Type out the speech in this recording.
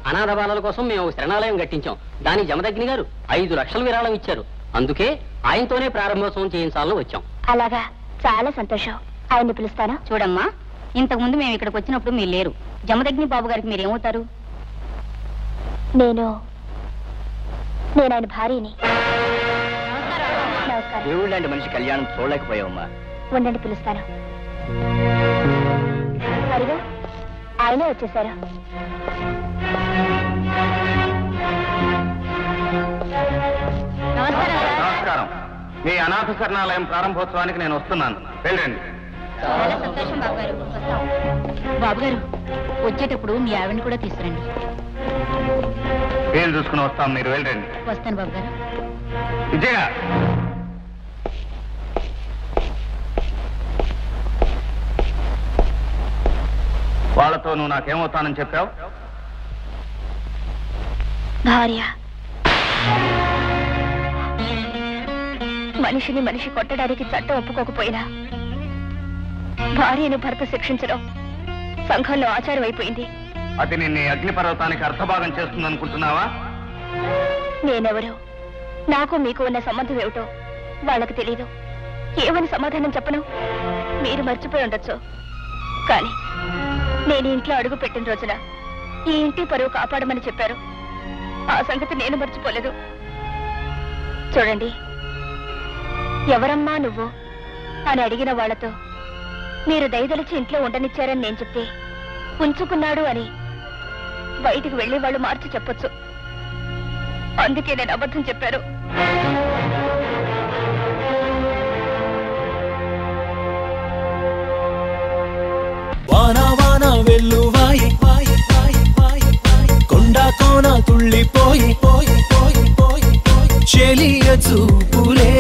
అనాథ బాలల కోసం మేము శరణాలయం కట్టించాం. దానికి జమదగ్ని గారు 5 లక్షల విరాళం ఇచ్చారు. అందుకే ఆయనతోనే ప్రారంభోత్సవం చేయించాలని వచ్చాం. అలాగా, చాలా సంతోషం. ఆయన్ని పిలుస్తాను. చూడమ్మా, ఇంతకు ముందు మేము ఇక్కడికి వచ్చినప్పుడు మీరు లేరు. జమదగ్ని బాబు గారికి మీరేమవుతారు? నేను ఆయన భార్యని. నమస్కారం. దేవుడు లాంటి మనిషి కళ్యాణం చూడలేకపోయావమ్మా. ఉండండి, పిలుస్తాను. అదిగో ఆయనే వచ్చేసారు. నమస్కారం. మీ అనాథ శరణాలయం ప్రారంభోత్సవానికి నేను వస్తున్నాను. వెళ్ళండి. చాలా సంతోషం బాబు గారు. బాబు గారు, వచ్చేటప్పుడు మీ ఆవిడని కూడా తీసుకురండి. ఏం చూసుకుని వస్తాం, మీరు వెళ్ళండి. వస్తాను బాబు గారు. విజయ, వాళ్ళతో నువ్వు నాకేమవుతానని చెప్పావు? భార్య. మనిషిని మనిషి కొట్టడానికి చట్టం ఒప్పుకోకపోయినా భార్యను భర్త శిక్షించడం సంఘంలో ఆచారం అయిపోయింది. అది నిన్ను అగ్నిపర్వతానికి అర్థభాగం చేస్తుందనుకుంటున్నావా? నేనెవరు, నాకు మీకు ఉన్న సంబంధం ఏమిటో వాళ్ళకి తెలీదు. ఏమని సమాధానం చెప్పను? మీరు మర్చిపోయి ఉండొచ్చు, కానీ నేను ఇంట్లో అడుగు పెట్టిన రోజున ఈ ఇంటి పరువు కాపాడమని చెప్పారు. ఆ సంగతి నేను మర్చిపోలేదు. చూడండి, ఎవరమ్మా నువ్వు అని అడిగిన వాళ్లతో మీరు దయదలిచి ఇంట్లో ఉండనిచ్చారని నేను చెప్తే ఉంచుకున్నాడు అని బయటికి వెళ్లి వాళ్ళు మార్చి చెప్పొచ్చు. అందుకే నేను అబద్ధం చెప్పాను. వాన వెల్లువాయి కొండ కోన తుళ్ళిపోయి చెలియ చూపులే